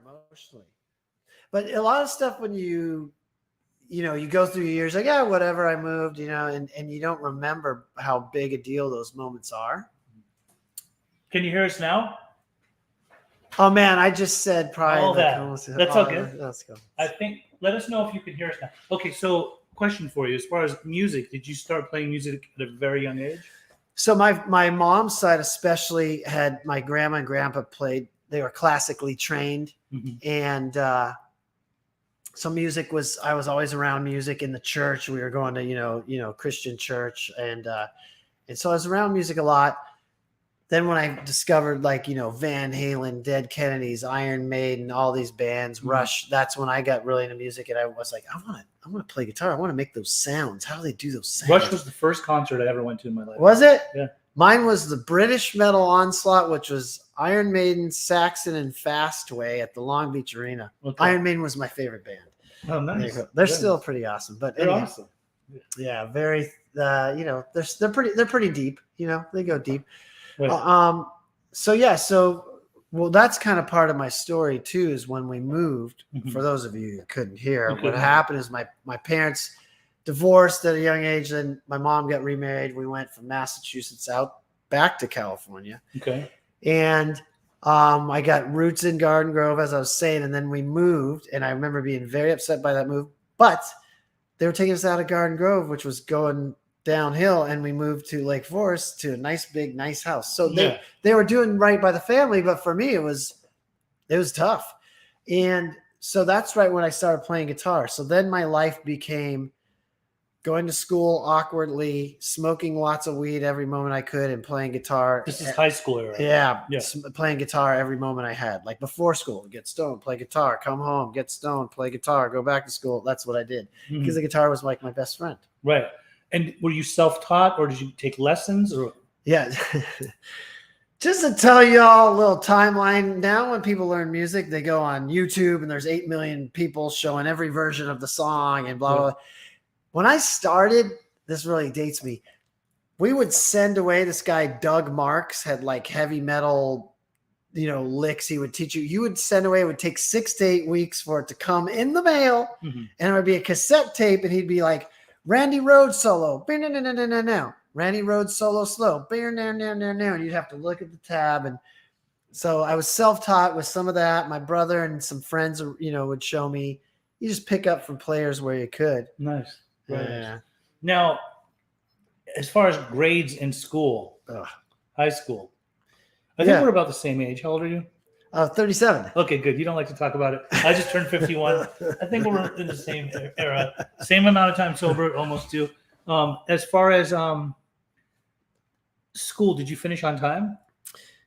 emotionally. But a lot of stuff when you go through years like, yeah, whatever, I moved, and you don't remember how big a deal those moments are. Can you hear us now? Oh man, I just said probably all that. That's all good. Let's go. I think, let us know if you can hear us now. Okay, so question for you. As far as music, did you start playing music at a very young age? So my mom's side especially had my grandma and grandpa played. They were classically trained. And so music I was always around music in the church. We were going to, Christian church. And so I was around music a lot. Then when I discovered Van Halen, Dead Kennedys, Iron Maiden, all these bands, Rush, that's when I got really into music. And I was like, I want to play guitar. I want to make those sounds. How do they do those sounds? Rush was the first concert I ever went to in my life. Was it? Yeah. Mine was the British Metal Onslaught, which was Iron Maiden, Saxon, and Fastway at the Long Beach Arena. Okay. Iron Maiden was my favorite band. Oh, nice. They're still pretty awesome. But they're awesome. Yeah, very. They're pretty deep. They go deep. Right. Well, that's kind of part of my story too. Is when we moved. For those of you who couldn't hear, what happened is my parents divorced at a young age. Then my mom got remarried. We went from Massachusetts out back to California. Okay. And I got roots in Garden Grove, as I was saying, and then we moved. And I remember being very upset by that move. But they were taking us out of Garden Grove, which was going downhill, and we moved to Lake Forest to a nice house. So they were doing right by the family, but for me it was tough. And so that's right when I started playing guitar. So then my life became going to school awkwardly, smoking lots of weed every moment I could, and playing guitar. This is high school era. Yeah. Playing guitar every moment I had. Like before school, get stoned, play guitar, come home, get stoned, play guitar, go back to school. That's what I did because the guitar was like my best friend. Right. And were you self-taught or did you take lessons? Or yeah. Just to tell you all a little timeline, now when people learn music, they go on YouTube and there's 8 million people showing every version of the song and blah, blah, blah. When I started, this really dates me. We would send away this guy, Doug Marks, had like heavy metal, licks he would teach you. You would send away, it would take 6 to 8 weeks for it to come in the mail. And it would be a cassette tape and he'd be like, Randy Rhoads solo, Randy Rhoads solo slow, and you'd have to look at the tab. And so I was self-taught with some of that. My brother and some friends, would show me. You just pick up from players where you could. Nice. Right. Yeah. Now, as far as grades in school, high school, I think we're about the same age. How old are you? 37. Okay, good. You don't like to talk about it. I just turned 51. I think we're in the same era. Same amount of time sober, almost too. As far as school, did you finish on time?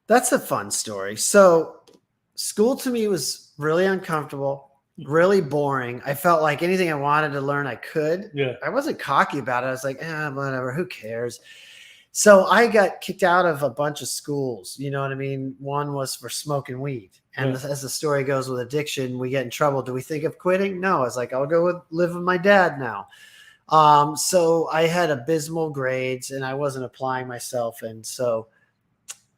That's a fun story. So school to me was really uncomfortable, really boring. I felt like anything I wanted to learn, I could. Yeah. I wasn't cocky about it. I was like, whatever, who cares? So I got kicked out of a bunch of schools. You know what I mean? One was for smoking weed. And as the story goes with addiction, we get in trouble. Do we think of quitting? No. I was like, I'll go live with my dad now. So I had abysmal grades and I wasn't applying myself. And so,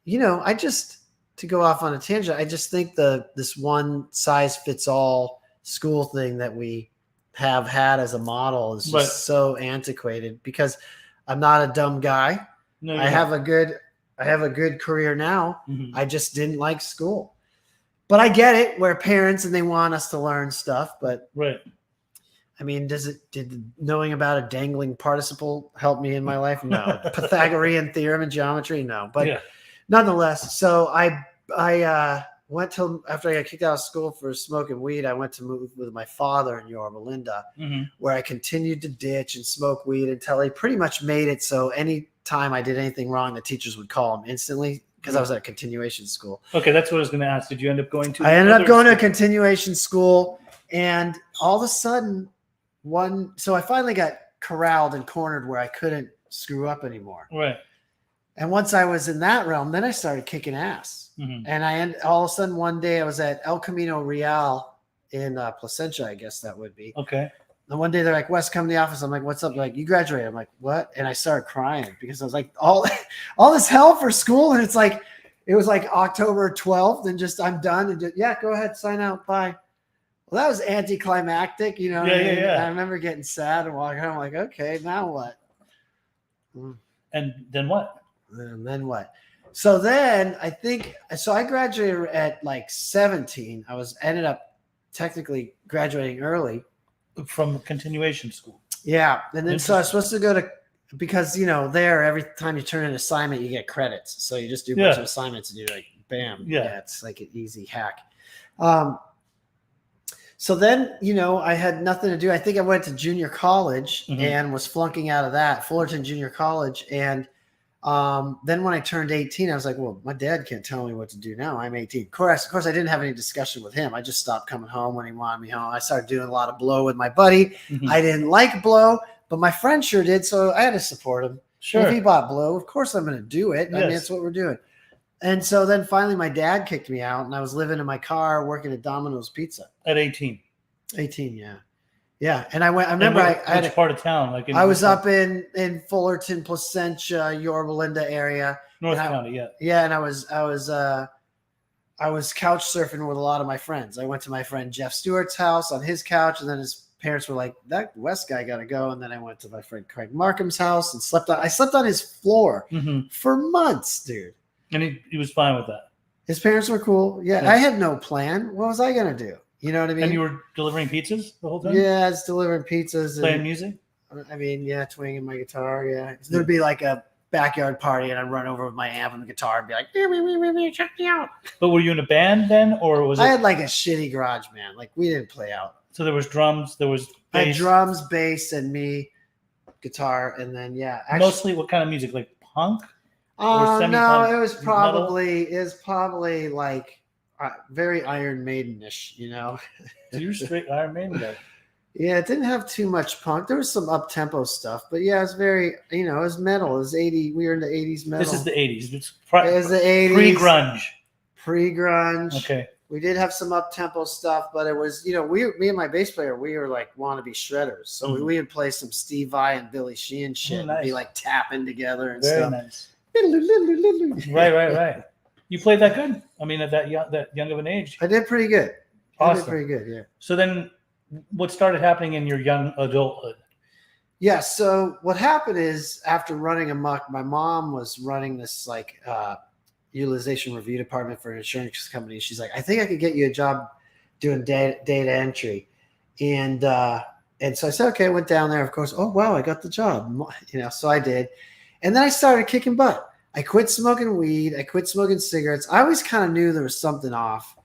to go off on a tangent, I just think this one size fits all school thing that we have had as a model is just so antiquated because I'm not a dumb guy. No, I have a good career now. I just didn't like school, but I get it. We're parents and they want us to learn stuff, but I mean, did knowing about a dangling participle help me in my life? No. Pythagorean theorem in geometry? No, but nonetheless, so I went to, after I got kicked out of school for smoking weed, I went to move with my father in Yorba Linda, where I continued to ditch and smoke weed until he pretty much made it so any time I did anything wrong, the teachers would call him instantly because I was at a continuation school. Okay, that's what I was going to ask. Did you end up going to? I ended up going to a continuation school, and all of a sudden, so I finally got corralled and cornered where I couldn't screw up anymore. Right. And once I was in that realm, then I started kicking ass. And all of a sudden one day I was at El Camino Real in Placentia, I guess that would be. Okay. And one day they're like, Wes, come to the office. I'm like, what's up? They're like, you graduated. I'm like, what? And I started crying because I was like, all this hell for school. And it's like, it was like October 12th, and just I'm done, and just, yeah, go ahead, sign out, bye. Well, that was anticlimactic, you know. Yeah. I remember getting sad and walking home, like, okay, now what? And then what? And then what? So then I graduated at like 17. Ended up technically graduating early from continuation school. Yeah, and then so I was supposed to go to, because there every time you turn an assignment you get credits, so you just do a bunch of assignments and you're like, bam, it's like an easy hack. So then I had nothing to do. I think I went to junior college and was flunking out of that, Fullerton Junior College, and then when I turned 18, I was like, well, my dad can't tell me what to do now. I'm 18. Of course, I didn't have any discussion with him. I just stopped coming home when he wanted me home. I started doing a lot of blow with my buddy. I didn't like blow, but my friend sure did, so I had to support him. Sure. If he bought blow, of course I'm going to do it. Yes. I mean, that's what we're doing. And so then finally my dad kicked me out, and I was living in my car working at Domino's Pizza. At 18? 18, yeah. Yeah, and I remember I had which part of town? Like I was up in Fullerton, Placentia, Yorba Linda area, North County. Yeah, yeah, and I was couch surfing with a lot of my friends. I went to my friend Jeff Stewart's house on his couch, and then his parents were like, "That West guy got to go." And then I went to my friend Craig Markham's house and I slept on his floor for months, dude. And he was fine with that. His parents were cool. Yeah, I had no plan. What was I gonna do? You know what I mean? And you were delivering pizzas the whole time? Yeah, I was delivering pizzas. Playing music? I mean, yeah, twanging my guitar, yeah. So there'd be like a backyard party, and I'd run over with my amp and the guitar and be like, check me out. But were you in a band then, or was it? I had like a shitty garage band. Like, we didn't play out. So there was drums, there was bass. I had drums, bass, and me, guitar, and then, yeah. Actually, mostly what kind of music? Like punk? No, it was probably like very Iron Maiden-ish, So you're straight Iron Maiden guy. Yeah, it didn't have too much punk. There was some up-tempo stuff, but yeah, it was very, it was metal. It was 80. We were in the 80s metal. This is the 80s. It was the 80s. Pre-grunge. Pre-grunge. Okay. We did have some up-tempo stuff, but it was, me and my bass player, we were like wannabe shredders. So we would play some Steve Vai and Billy Sheehan shit and be like tapping together and very stuff. Nice. Right. You played that good? I mean, at that young of an age. I did pretty good. Awesome. I did pretty good, yeah. So then what started happening in your young adulthood? Yeah, so what happened is, after running amok, my mom was running this like utilization review department for an insurance company. She's like, I think I could get you a job doing data entry. And so I said, okay, I went down there, of course. Oh, wow, I got the job. So I did. And then I started kicking butt. I quit smoking weed. I quit smoking cigarettes. I always kind of knew there was something off.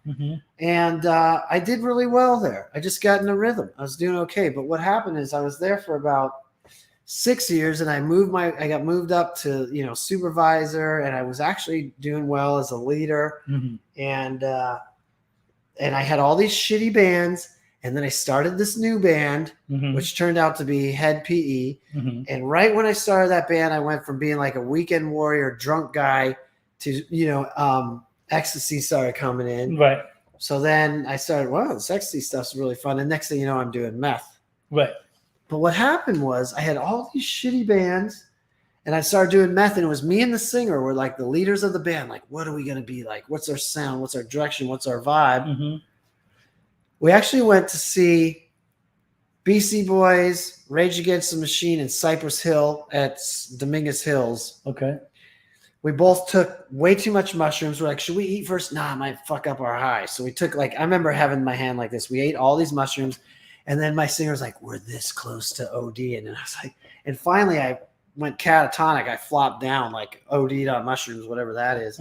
And I did really well there. I just got in a rhythm. I was doing okay. But what happened is I was there for about 6 years, and I got moved up to, supervisor, and I was actually doing well as a leader. And I had all these shitty bands. And then I started this new band, which turned out to be Head PE. And right when I started that band, I went from being like a weekend warrior, drunk guy to, ecstasy started coming in. Right. So then I started, wow, this ecstasy stuff's really fun. And next thing you know, I'm doing meth. Right. But what happened was I had all these shitty bands, and I started doing meth, and it was me and the singer were like the leaders of the band. Like, what are we going to be like? What's our sound? What's our direction? What's our vibe? We actually went to see BC Boys, Rage Against the Machine, in Cypress Hill at Dominguez Hills. Okay. We both took way too much mushrooms. We're like, should we eat first? Nah, I might fuck up our high. So we took I remember having my hand like this. We ate all these mushrooms. And then my singer was like, we're this close to OD. And then I was like, and finally I went catatonic. I flopped down, like OD'd on mushrooms, whatever that is.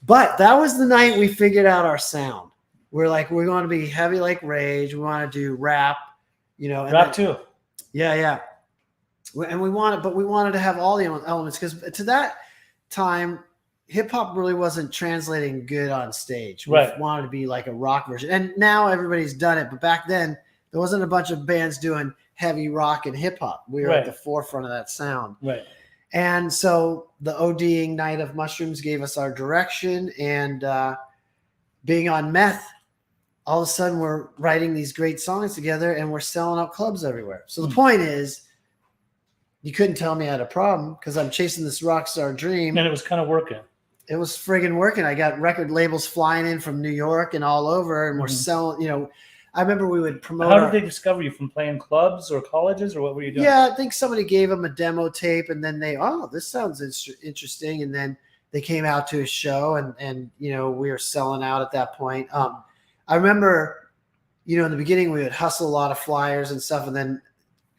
But that was the night we figured out our sound. We're like, we're going to be heavy like Rage. We want to do rap, Rap too. Yeah. And we wanted to have all the elements, because to that time, hip hop really wasn't translating good on stage. We wanted to be like a rock version. And now everybody's done it. But back then, there wasn't a bunch of bands doing heavy rock and hip hop. We were at the forefront of that sound. Right. And so the ODing night of mushrooms gave us our direction, and being on meth, all of a sudden we're writing these great songs together, and we're selling out clubs everywhere. So the point is, you couldn't tell me I had a problem, because I'm chasing this rock star dream. And it was kind of working. it was friggin' working. I got record labels flying in from New York and all over, and we're selling. You know, I remember we would promote. How did they discover you, from playing clubs or colleges, or what were you doing? Yeah, I think somebody gave them a demo tape, and then this sounds interesting, and then they came out to a show, and you know, we were selling out at that point. I remember, you know, in the beginning we would hustle a lot of flyers and stuff, and then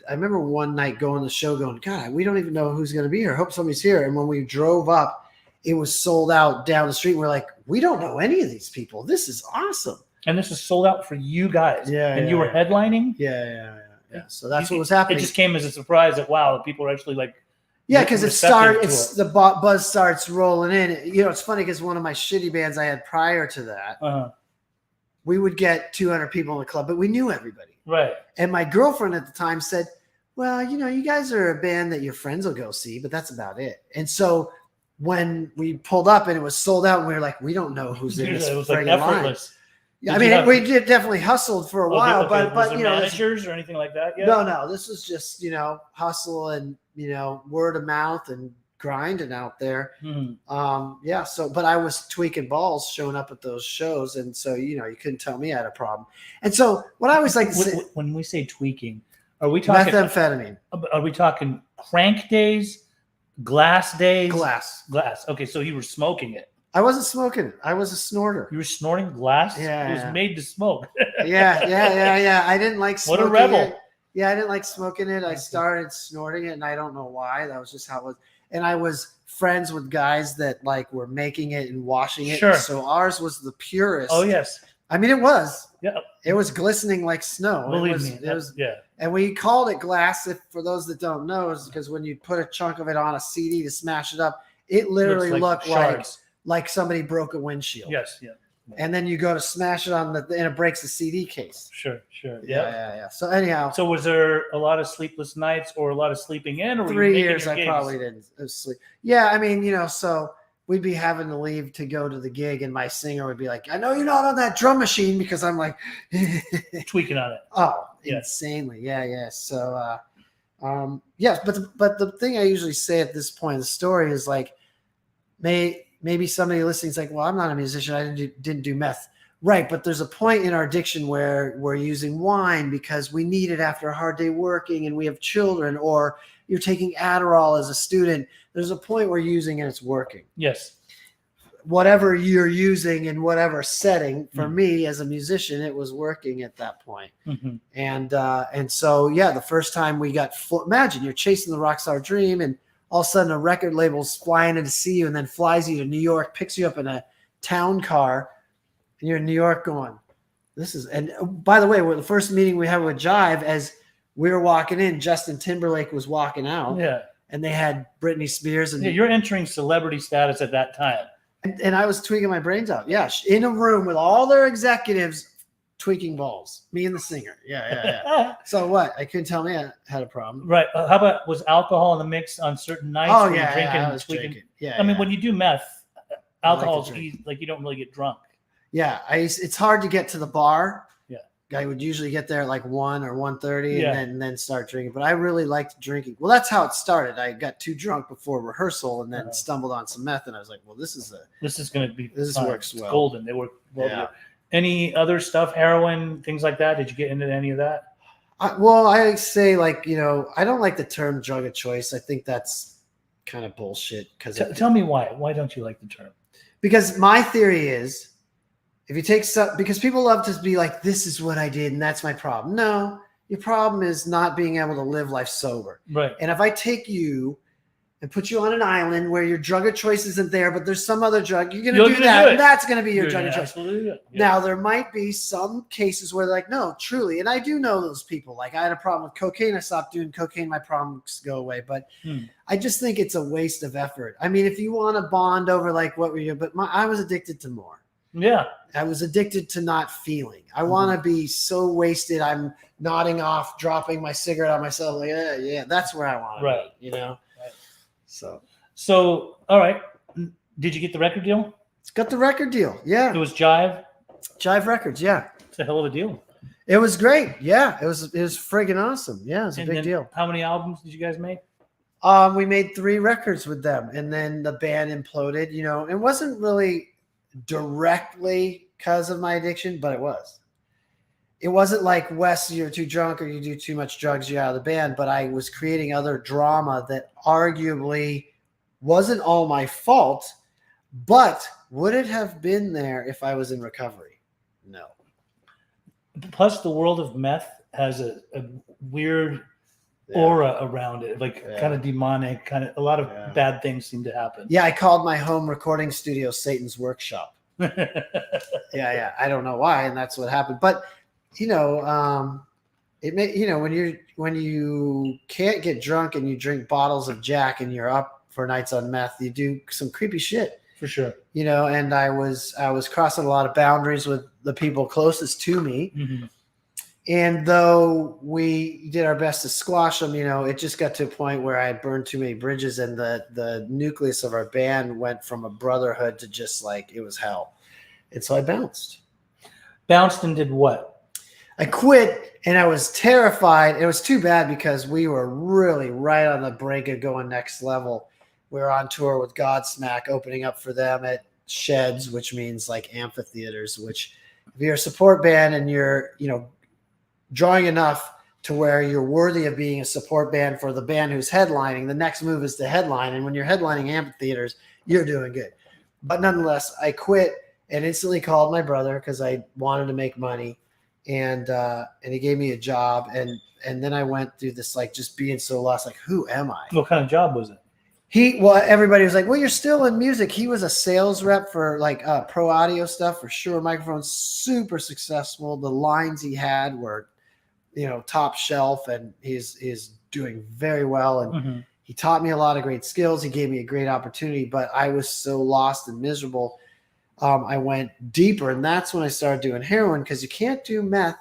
I remember one night going to the show, going, God, we don't even know who's going to be here. I hope somebody's here. And when we drove up, it was sold out down the street. We're like, we don't know any of these people. This is awesome. And this is sold out for you guys. Yeah. And you were headlining? Yeah. So that's what was happening. It just came as a surprise that, wow, people are actually like, yeah, because the buzz starts rolling in. You know, it's funny because one of my shitty bands I had prior to that, we would get 200 people in the club, but we knew everybody. Right. And my girlfriend at the time said, well, you know, you guys are a band that your friends will go see, but that's about it. And so when we pulled up and it was sold out, and we were like, we don't know who's in this. It was like effortless. Yeah, I mean, we did definitely hustled for a while, but you know, managers or anything like that? Yeah. No, this was just, you know, hustle and, you know, word of mouth and grinding out there. Yeah. So, but I was tweaking balls showing up at those shows, and so, you know, you couldn't tell me I had a problem. And so, what I always like to say, when we say tweaking, are we talking methamphetamine? Are we talking crank days, glass days? Glass. Okay, so you were smoking it. I wasn't smoking it. I was a snorter. You were snorting glass? Yeah. It was made to smoke. Yeah. I didn't like smoking What a rebel. it. Yeah, I didn't like smoking it. I started snorting it, and I don't know why. That was just how it was. And I was friends with guys that like were making it and washing it. Sure. So ours was the purest. Oh, yes. I mean, it was. Yeah. It was glistening like snow. Believe me. It was. Yeah. And we called it glass. If for those that don't know, is because when you put a chunk of it on a CD to smash it up, it literally looked like somebody broke a windshield. Yes. Yeah. And then you go to smash it on and it breaks the CD case. Sure. Yeah. So anyhow. So was there a lot of sleepless nights or a lot of sleeping in? Or 3 years I probably didn't sleep. Yeah, I mean, you know, so we'd be having to leave to go to the gig, and my singer would be like, I know you're not on that drum machine, because I'm like tweaking on it. Oh, yeah. Insanely. Yeah. So yes, but the thing I usually say at this point in the story is like, maybe somebody listening is like, well, I'm not a musician. I didn't do meth. Right. But there's a point in our addiction where we're using wine because we need it after a hard day working and we have children, or you're taking Adderall as a student. There's a point where you're using and it's working. Yes. Whatever you're using in whatever setting, for me as a musician, it was working at that point. And so, yeah, the first time we got imagine you're chasing the rock star dream, and all of a sudden a record label's flying in to see you and then flies you to New York, picks you up in a town car, and you're in New York going, this is, and by the way, the first meeting we had with Jive, as we were walking in, Justin Timberlake was walking out. Yeah. And they had Britney Spears. And you're entering celebrity status at that time. And I was tweaking my brains out. Yeah. In a room with all their executives tweaking balls. Me and the singer. Yeah. So what? I couldn't tell me I had a problem. Right. How about, was alcohol in the mix on certain nights? Oh, yeah. I was drinking. Yeah. I mean, when you do meth, alcohol's easy. Like, you don't really get drunk. Yeah. It's hard to get to the bar. Yeah. I would usually get there at like 1 or 1:30 and then start drinking. But I really liked drinking. Well, that's how it started. I got too drunk before rehearsal and then stumbled on some meth, and I was like, well, this is going to be this fun. Works well. It's golden. They work well. Yeah. Any other stuff, heroin, things like that? Did you get into any of that? I say, like, you know, I don't like the term drug of choice. I think that's kind of bullshit. Tell me why. Why don't you like the term? Because my theory is, if you take because people love to be like, this is what I did and that's my problem. No, your problem is not being able to live life sober. Right. And if I take you and put you on an island where your drug of choice isn't there, but there's some other drug, you're going to do that. And that's going to be your drug of choice. Yeah. Now, there might be some cases where they're like, no, truly. And I do know those people. Like, I had a problem with cocaine. I stopped doing cocaine. My problems go away. But I just think it's a waste of effort. I mean, if you want to bond over like what were you, but I was addicted to more. Yeah. I was addicted to not feeling. I want to be so wasted. I'm nodding off, dropping my cigarette on myself. Like, yeah, that's where I want to be, you know? Right. So, all right. Did you get the record deal? Got the record deal. Yeah. It was Jive Records. Yeah. It's a hell of a deal. It was great. Yeah. It was friggin' awesome. Yeah. It was a big deal. How many albums did you guys make? We made 3 records with them, and then the band imploded. It wasn't really directly because of my addiction, but it was. It wasn't like, Wes, you're too drunk or you do too much drugs, you're out of the band. But I was creating other drama that arguably wasn't all my fault, but would it have been there if I was in recovery? No. Plus, the world of meth has a weird aura around it, like kind of demonic, kind of a lot of bad things seem to happen. Yeah, I called my home recording studio Satan's workshop. Yeah. I don't know why, and that's what happened. But it may, when you can't get drunk and you drink bottles of Jack and you're up for nights on meth, you do some creepy shit. For sure. And I was crossing a lot of boundaries with the people closest to me. Mm-hmm. And though we did our best to squash them, it just got to a point where I had burned too many bridges, and the nucleus of our band went from a brotherhood to just like, it was hell. And so I bounced. Bounced and did what? I quit, and I was terrified. It was too bad because we were really right on the brink of going next level. We were on tour with Godsmack, opening up for them at sheds, which means like amphitheaters, which if you're a support band and you're, drawing enough to where you're worthy of being a support band for the band who's headlining, the next move is to headline. And when you're headlining amphitheaters, you're doing good. But nonetheless, I quit and instantly called my brother because I wanted to make money. And he gave me a job. And then I went through this, like, just being so lost, like, who am I? What kind of job was it? Everybody was like, well, you're still in music. He was a sales rep for like pro audio stuff for Shure microphones, super successful. The lines he had were, top shelf, and he's doing very well. And he taught me a lot of great skills. He gave me a great opportunity, but I was so lost and miserable. I went deeper, and that's when I started doing heroin, because you can't do meth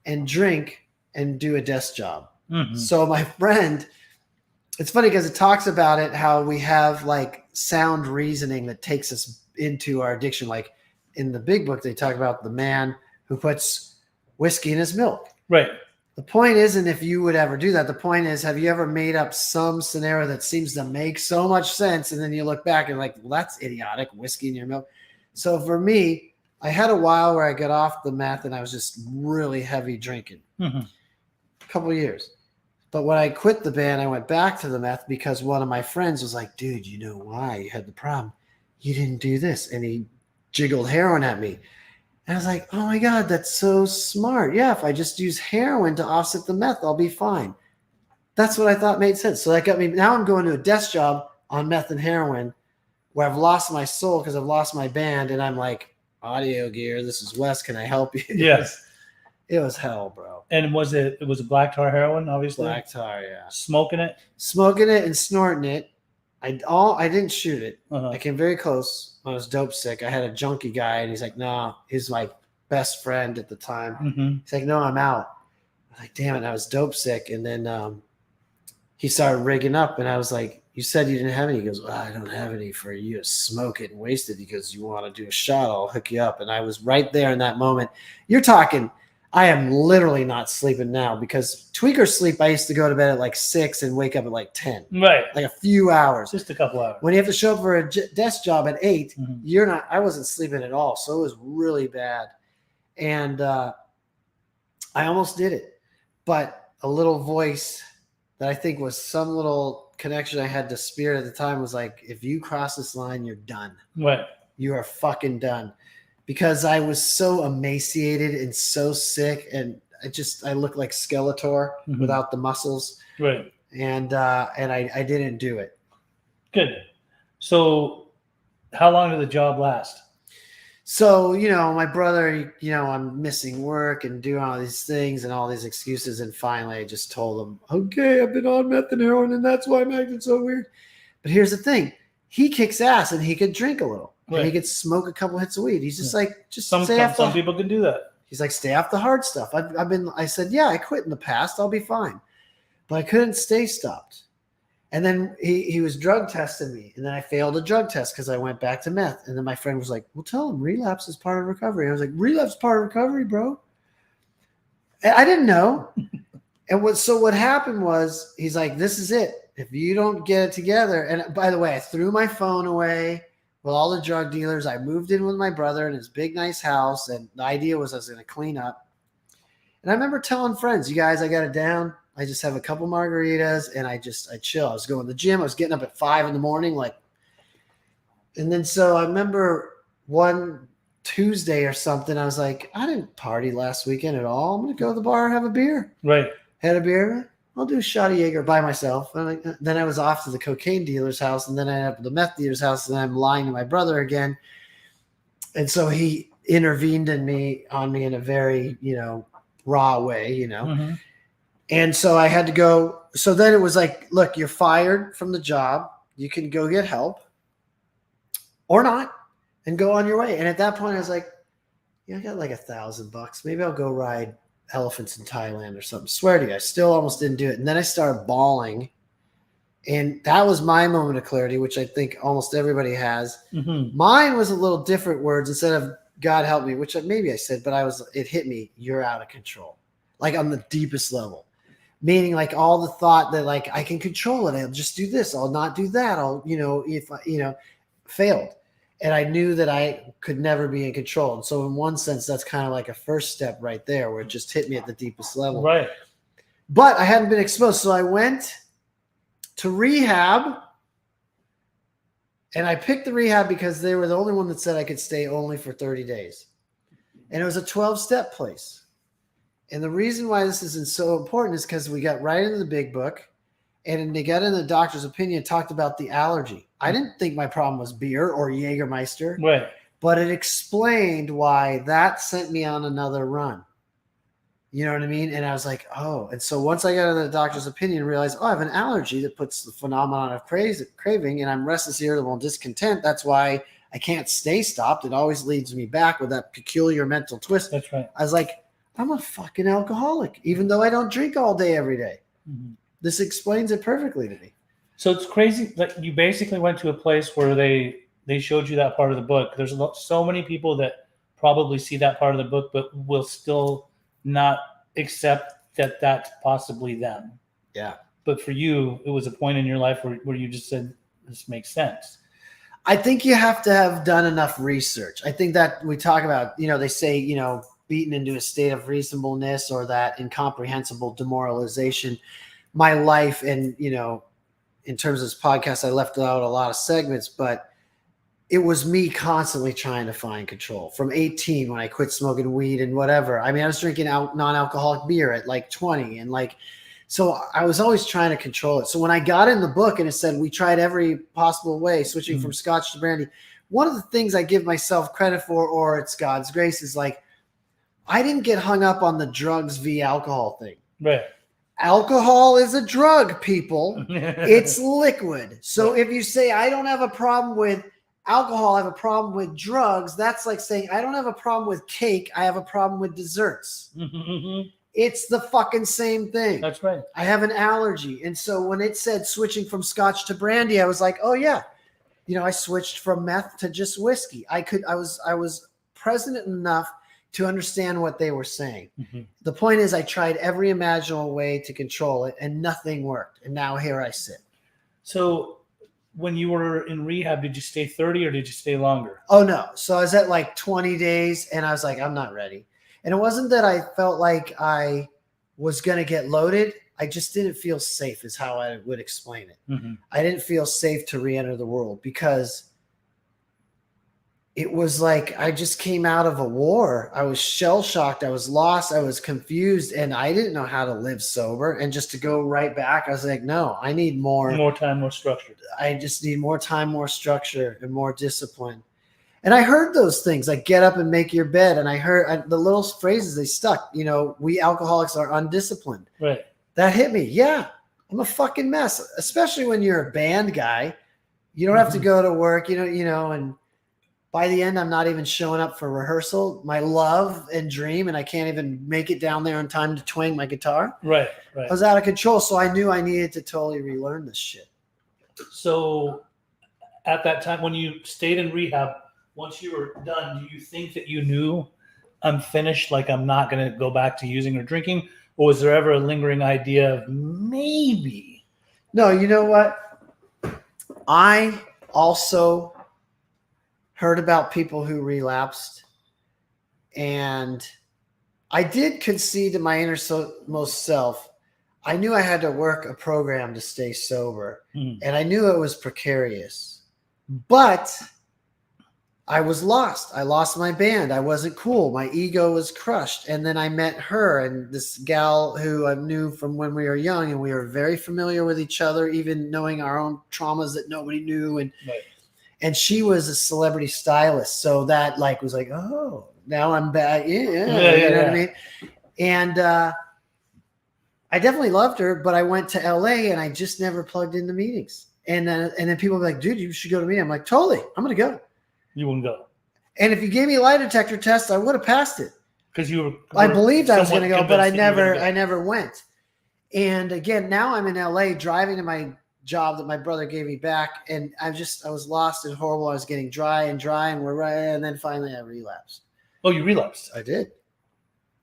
and drink and do a desk job. Mm-hmm. So my friend, it's funny because it talks about it, how we have like sound reasoning that takes us into our addiction. Like in the big book, they talk about the man who puts whiskey in his milk. Right. The point isn't if you would ever do that. The point is, have you ever made up some scenario that seems to make so much sense, and then you look back and like, well, that's idiotic, whiskey in your milk. So for me, I had a while where I got off the meth and I was just really heavy drinking. A couple of years. But when I quit the band, I went back to the meth because one of my friends was like, dude, you know why you had the problem? You didn't do this. And he jiggled heroin at me. And I was like, oh my God, that's so smart. Yeah, if I just use heroin to offset the meth, I'll be fine. That's what I thought made sense. So that got me. Now I'm going to a desk job on meth and heroin where I've lost my soul because I've lost my band. And I'm like, audio gear, this is Wes. Can I help you? Yes. It was hell, bro. And was it a black tar heroin, obviously? Black tar, yeah. Smoking it and snorting it. I didn't shoot it. I came very close. I was dope sick. I had a junkie guy, and he's like, no, he's my best friend at the time. He's like, no, I'm out. I was like, damn it. I was dope sick. And then he started rigging up, and I was like, you said you didn't have any. He goes, well, I don't have any for you to smoke it and waste it. He goes, you want to do a shot? I'll hook you up. And I was right there in that moment. You're talking, I am literally not sleeping now, because tweaker sleep, I used to go to bed at like 6 and wake up at like 10. Right. Like a few hours. Just a couple hours. When you have to show up for a desk job at 8, I wasn't sleeping at all. So it was really bad. And I almost did it. But a little voice that I think was some little connection I had to spirit at the time was like, if you cross this line, you're done. Right. You are fucking done. Because I was so emaciated and so sick, and I looked like Skeletor without the muscles. Right. And I didn't do it. Good. So how long did the job last? So, my brother, I'm missing work and doing all these things and all these excuses. And finally I just told him, okay, I've been on meth and heroin, and that's why I'm acting so weird. But here's the thing. He kicks ass, and he could drink a little. Right. And he could smoke a couple hits of weed. He's just like, some people can do that. He's like, stay off the hard stuff. I said, yeah, I quit in the past. I'll be fine. But I couldn't stay stopped. And then he was drug testing me. And then I failed a drug test because I went back to meth. And then my friend was like, well, tell him relapse is part of recovery. I was like, relapse is part of recovery, bro. And I didn't know. And what happened was, he's like, this is it. if you don't get it together, and by the way, I threw my phone away with all the drug dealers. I moved in with my brother in his big, nice house. And the idea was I was going to clean up. And I remember telling friends, you guys, I got it down. I just have a couple margaritas and I chill. I was going to the gym. I was getting up at 5 a.m. And then so I remember one Tuesday or something, I was like, I didn't party last weekend at all. I'm going to go to the bar and have a beer. Right. Had a beer. I'll do a shot of Jaeger by myself. And then I was off to the cocaine dealer's house, and then I ended up at the meth dealer's house, and I'm lying to my brother again. And so he intervened on me in a very, raw way, Mm-hmm. And so I had to go. So then it was like, look, you're fired from the job. You can go get help or not and go on your way. And at that point I was like, yeah, I got like $1,000. Maybe I'll go ride elephants in Thailand or something. Swear to you, I still almost didn't do it. And then I started bawling. And that was my moment of clarity, which I think almost everybody has. Mm-hmm. Mine was a little different words instead of God help me, which maybe I said, but it hit me. You're out of control. Like on the deepest level, meaning like all the thought that like I can control it. I'll just do this. I'll not do that. I'll, if I, failed. And I knew that I could never be in control. And so in one sense, that's kind of like a first step right there where it just hit me at the deepest level. Right. But I hadn't been exposed. So I went to rehab, and I picked the rehab because they were the only one that said I could stay only for 30 days. And it was a 12-step place. And the reason why this isn't so important is because we got right into the big book, and they got in the doctor's opinion, talked about the allergy. I didn't think my problem was beer or Jägermeister, right? But it explained why that sent me on another run. You know what I mean? And I was like, oh. And so once I got into the doctor's opinion, realized, I have an allergy that puts the phenomenon of craving, and I'm restless, irritable, and discontent. That's why I can't stay stopped. It always leads me back with that peculiar mental twist. That's right. I was like, I'm a fucking alcoholic, even though I don't drink all day every day. Mm-hmm. This explains it perfectly to me. So it's crazy that you basically went to a place where they showed you that part of the book. There's so many people that probably see that part of the book, but will still not accept that that's possibly them. Yeah. But for you, it was a point in your life where you just said, this makes sense. I think you have to have done enough research. I think that we talk about, they say, beaten into a state of reasonableness or that incomprehensible demoralization. My life and, in terms of this podcast, I left out a lot of segments, but it was me constantly trying to find control from 18 when I quit smoking weed and whatever. I mean, I was drinking non-alcoholic beer at like 20 and so I was always trying to control it. So when I got in the book and it said, we tried every possible way, switching from scotch to brandy, one of the things I give myself credit for, or it's God's grace, is like, I didn't get hung up on the drugs v alcohol thing. Right. Alcohol is a drug, people. It's liquid. So if you say, I don't have a problem with alcohol, I have a problem with drugs, that's like saying, I don't have a problem with cake, I have a problem with desserts. It's the fucking same thing. That's right. I have an allergy. And so when it said switching from scotch to brandy, I was like, oh yeah. I switched from meth to just whiskey. I was present enough to understand what they were saying. Mm-hmm. The point is I tried every imaginable way to control it and nothing worked. And now here I sit. So when you were in rehab, did you stay 30 or did you stay longer? Oh no. So I was at like 20 days and I was like, I'm not ready. And it wasn't that I felt like I was going to get loaded. I just didn't feel safe is how I would explain it. Mm-hmm. I didn't feel safe to re-enter the world because it was like I just came out of a war. I was shell-shocked. I was lost. I was confused. And I didn't know how to live sober. And just to go right back, I was like, no, I need more time, more structure. I just need more time, more structure, and more discipline. And I heard those things like get up and make your bed. And I heard the little phrases, they stuck. We alcoholics are undisciplined. Right. That hit me. Yeah, I'm a fucking mess, especially when you're a band guy. You don't have to go to work, and by the end, I'm not even showing up for rehearsal. My love and dream, and I can't even make it down there in time to twang my guitar. Right. I was out of control, so I knew I needed to totally relearn this shit. So at that time, when you stayed in rehab, once you were done, do you think that you knew I'm finished, like I'm not going to go back to using or drinking? Or was there ever a lingering idea of maybe? No, you know what? I also heard about people who relapsed, and I did concede to my innermost self. I knew I had to work a program to stay sober, and I knew it was precarious. But I was lost. I lost my band. I wasn't cool. My ego was crushed. And then I met her and this gal who I knew from when we were young, and we were very familiar with each other, even knowing our own traumas that nobody knew. And she was a celebrity stylist. So that like was like, oh, now I'm back. Yeah, you know what I mean? And I definitely loved her, but I went to LA and I just never plugged into meetings. And then people were like, dude, you should go to me. I'm like, totally, I'm going to go. You wouldn't go. And if you gave me a lie detector test, I would have passed it. Because you were. I believed I was going to go, but I never went. And again, now I'm in LA driving to my job that my brother gave me back, and I was lost and horrible. I was getting dry, and and then finally I relapsed. Oh, you relapsed? I did.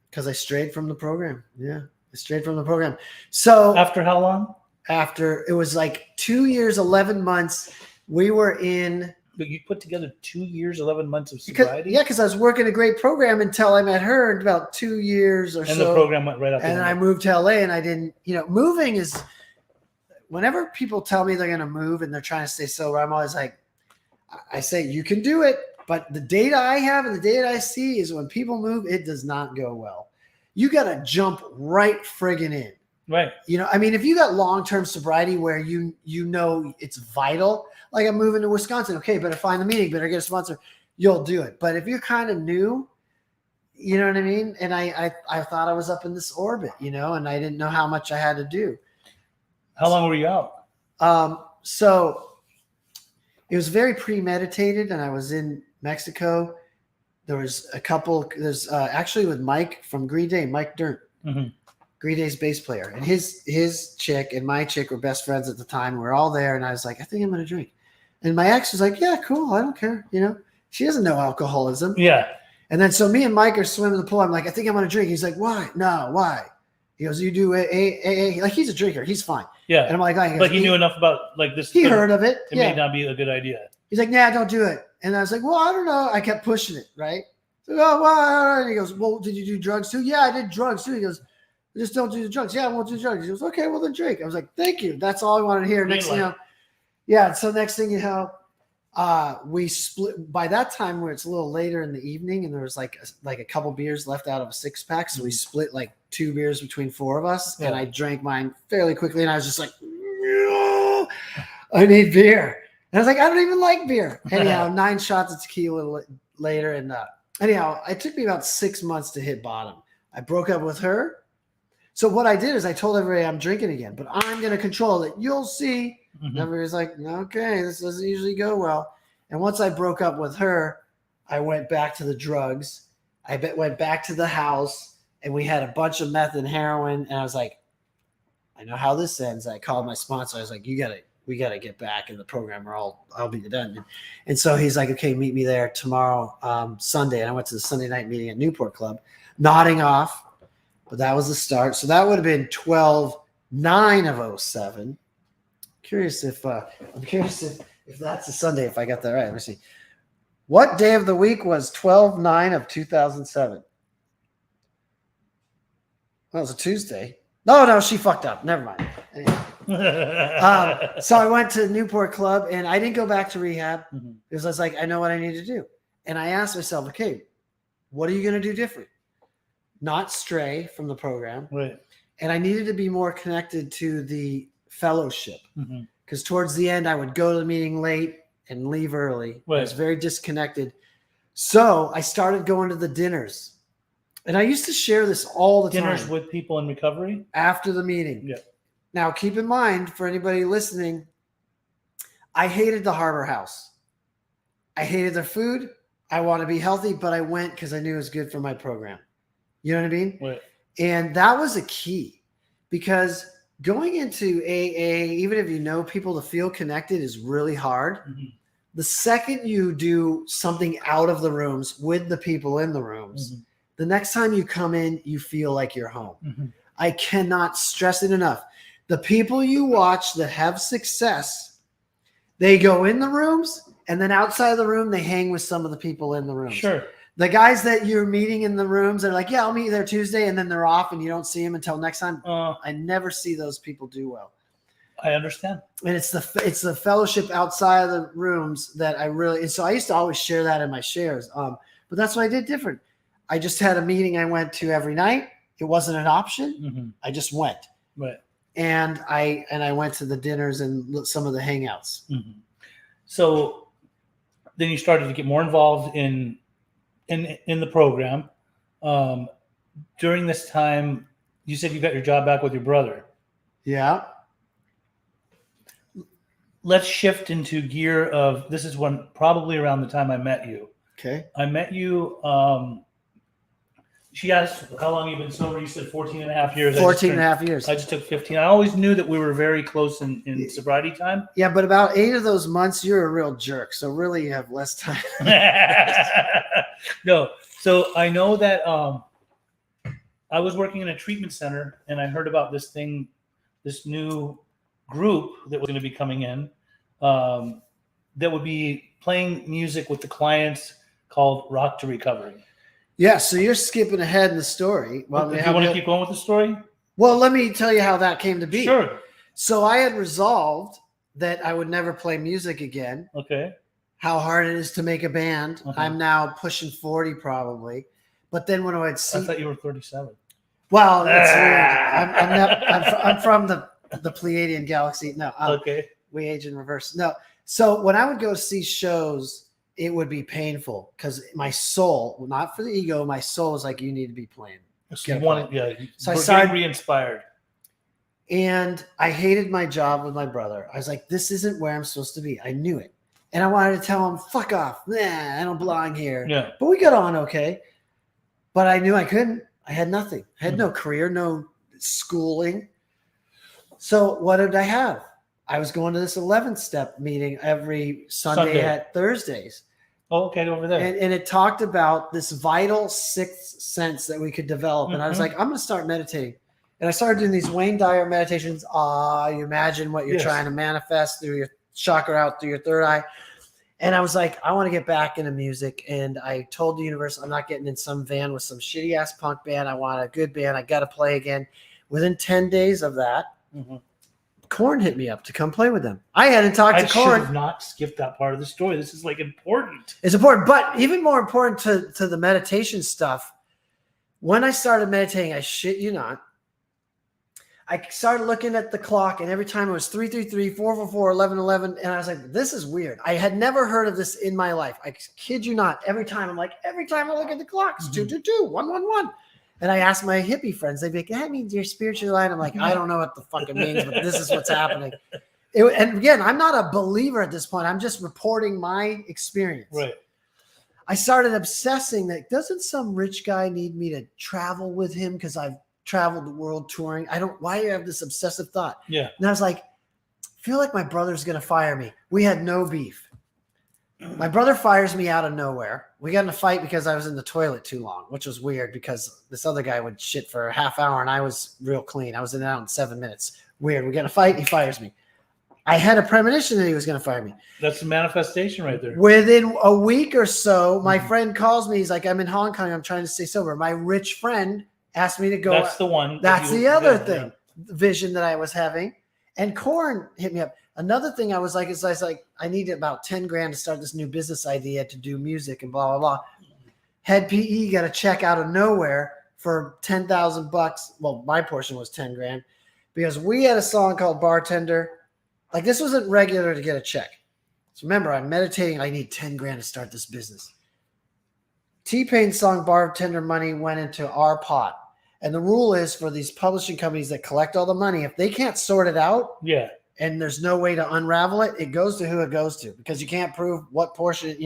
Because I strayed from the program. Yeah, I strayed from the program. So after how long? After it was like 2 years, 11 months. We were in. But you put together 2 years, 11 months of sobriety? Because I was working a great program until I met her in about 2 years or so. And the program went right up. And then I moved to LA, and I didn't, moving is, whenever people tell me they're going to move and they're trying to stay sober, I'm always like, I say, you can do it. But the data I have and the data I see is when people move, it does not go well. You got to jump right friggin' in. Right. If you got long-term sobriety where you know it's vital, like I'm moving to Wisconsin, okay, better find the meeting, better get a sponsor, you'll do it. But if you're kind of new, you know what I mean? And I thought I was up in this orbit, and I didn't know how much I had to do. How long were you out? So it was very premeditated, and I was in Mexico. There was there's actually with Mike from Green Day, Mike Dirnt. Mm-hmm. Green Day's bass player, and his chick and my chick were best friends at the time. We were all there, and I was like, I think I'm going to drink. And my ex was like, yeah, cool. I don't care. She doesn't know alcoholism. Yeah. And then so me and Mike are swimming in the pool. I'm like, I think I'm going to drink. He's like, why? No, why? He goes, you do AA. Like, he's a drinker. He's fine. Yeah. And I'm like, but he knew enough about like this. He heard of it. It may not be a good idea. He's like, nah, don't do it. And I was like, well, I don't know. I kept pushing it, right? So, oh, well, and he goes, well, did you do drugs too? Yeah, I did drugs too. He goes, just don't do the drugs. Yeah, I won't do drugs. He goes, okay, well then drink. I was like, thank you. That's all I wanted to hear. Next thing so next thing you know, we split. By that time, where it's a little later in the evening, and there was like a couple beers left out of a 6-pack, so we split like 2 beers between 4 of us, and I drank mine fairly quickly, and I was just like, no, I need beer. And I was like, I don't even like beer. Anyhow, 9 shots of tequila later, and anyhow, it took me about 6 months to hit bottom. I broke up with her. So what I did is I told everybody I'm drinking again, but I'm going to control it. You'll see. Mm-hmm. And everybody's like, okay, this doesn't usually go well. And once I broke up with her, I went back to the drugs. I went back to the house, and we had a bunch of meth and heroin. And I was like, I know how this ends. I called my sponsor. I was like, we got to get back in the program, or I'll be done. And so he's like, okay, meet me there tomorrow, Sunday. And I went to the Sunday night meeting at Newport Club, nodding off. But that was the start. So that would have been 12/9 of 07. Curious if that's a Sunday, if I got that right. Let me see. What day of the week was 12/9 of 2007? Well, it was a Tuesday. No, she fucked up. Never mind. Anyway. So I went to Newport Club, and I didn't go back to rehab because I was like, I know what I need to do. And I asked myself, okay, what are you going to do different? Not stray from the program. Right. And I needed to be more connected to the fellowship because towards the end I would go to the meeting late and leave early. Right. I was very disconnected. So I started going to the dinners, and I used to share this all the time. Dinners with people in recovery? After the meeting. Yeah. Now keep in mind, for anybody listening, I hated the Harbor House. I hated their food. I want to be healthy, but I went because I knew it was good for my program. You know what I mean? Right. And that was a key, because going into AA, even if you know people, to feel connected is really hard. Mm-hmm. The second you do something out of the rooms with the people in the rooms, the next time you come in, you feel like you're home. Mm-hmm. I cannot stress it enough. The people you watch that have success, they go in the rooms, and then outside of the room, they hang with some of the people in the rooms. Sure. The guys that you're meeting in the rooms are like, yeah, I'll meet you there Tuesday, and then they're off, and you don't see them until next time. I never see those people do well. I understand. And it's the fellowship outside of the rooms that I really. And so I used to always share that in my shares. But that's what I did different. I just had a meeting I went to every night. It wasn't an option. Mm-hmm. I just went. Right. And I went to the dinners and some of the hangouts. Mm-hmm. So then you started to get more involved in the program. During this time, you said you got your job back with your brother. Yeah. Let's shift into gear of, this is when probably around the time I met you. Okay. I met you. She asked how long you've been sober. You said 14 and a half years. 14 and a half years. I just took 15. I always knew that we were very close in sobriety time. Yeah, but about 8 of those months, you're a real jerk. So really you have less time. No. So I know that I was working in a treatment center, and I heard about this new group that was going to be coming in that would be playing music with the clients called Rock to Recovery. Yeah, so you're skipping ahead in the story. Well, do you want to keep going with the story? Well, let me tell you how that came to be. Sure. So I had resolved that I would never play music again. Okay. How hard it is to make a band. Uh-huh. I'm now pushing 40 probably. But then when I'd see... I thought you were 37. Well, it's weird. I'm from the Pleiadian galaxy. No. Okay. We age in reverse. No. So when I would go see shows, it would be painful because my soul, not for the ego, my soul is like, you need to be playing. So you wanted, yeah. So I we're started getting re-inspired. And I hated my job with my brother. I was like, this isn't where I'm supposed to be. I knew it. And I wanted to tell him, fuck off. Nah, I don't belong here. Yeah. But we got on okay. But I knew I couldn't. I had nothing. I had no career, no schooling. So what did I have? I was going to this 11th step meeting every Sunday at Thursdays. Oh, okay, over there. And it talked about this vital sixth sense that we could develop. And I was like, I'm going to start meditating. And I started doing these Wayne Dyer meditations. You imagine what you're trying to manifest through your chakra out through your third eye. And I was like, I want to get back into music. And I told the universe, I'm not getting in some van with some shitty ass punk band. I want a good band. I got to play again. Within 10 days of that, Korn hit me up to come play with them. I hadn't talked to Korn. I should have not skipped that part of the story. This is like important. It's important, but even more important to the meditation stuff. When I started meditating, I shit you not, I started looking at the clock, and every time it was 333, 444, 1111, and I was like, this is weird. I had never heard of this in my life. I kid you not. Every time I look at the clock, it's 222, 111. And I asked my hippie friends, they'd be like, that means you're spiritually aligned. I'm like, I don't know what the fuck it means, but this is what's happening. And again, I'm not a believer at this point. I'm just reporting my experience. Right. I started obsessing that doesn't some rich guy need me to travel with him because I've traveled the world touring? Why do you have this obsessive thought? Yeah. And I was like, I feel like my brother's going to fire me. We had no beef. My brother fires me out of nowhere. We got in a fight because I was in the toilet too long, which was weird because this other guy would shit for a half hour and I was real clean. I was in and out in 7 minutes. Weird. We get in a fight. He fires me. I had a premonition that he was going to fire me. That's a manifestation right there. Within a week or so, my friend calls me. He's like, I'm in Hong Kong. I'm trying to stay sober. My rich friend asked me to go. That's the one. That's the other thing, vision that I was having. And Korn hit me up. Another thing I was like, I need about 10 grand to start this new business idea to do music and blah, blah, blah. Head PE got a check out of nowhere for $10,000. Well, my portion was 10 grand because we had a song called Bartender. Like this wasn't regular to get a check. So remember, I'm meditating. I need 10 grand to start this business. T-Pain's song Bartender money went into our pot. And the rule is for these publishing companies that collect all the money, if they can't sort it out, and there's no way to unravel it, it goes to who it goes to because you can't prove what portion,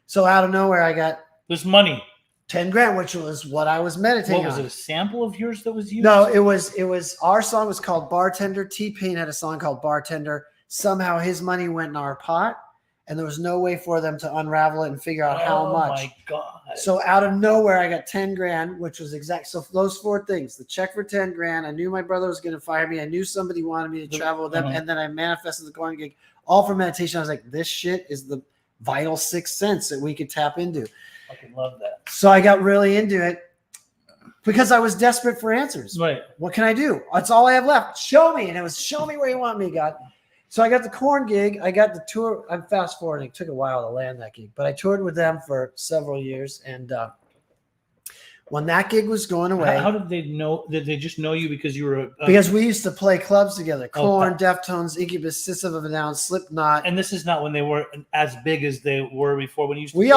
So out of nowhere, I got this money, 10 grand, which was what I was meditating on. What was it? A sample of yours that was used? No, it was our song was called Bartender. T-Pain had a song called Bartender. Somehow his money went in our pot. and there was no way for them to unravel it and figure out how much. Oh my God. So out of nowhere, I got 10 grand, which was exact. So those 4 things, the check for 10 grand. I knew my brother was going to fire me. I knew somebody wanted me to travel with them. And then I manifested the corn gig all for meditation. I was like, this shit is the vital sixth sense that we could tap into. I fucking love that. So I got really into it because I was desperate for answers. Right. What can I do? That's all I have left. Show me. And it was show me where you want me, God. So I got the corn gig. I got the tour. I'm fast forwarding. It took a while to land that gig, but I toured with them for several years. And when that gig was going away, how did they know? Did they just know you because you were? Because we used to play clubs together. Korn, Deftones, Incubus, System of a Down, Slipknot. And this is not when they were as big as they were before. When you used to we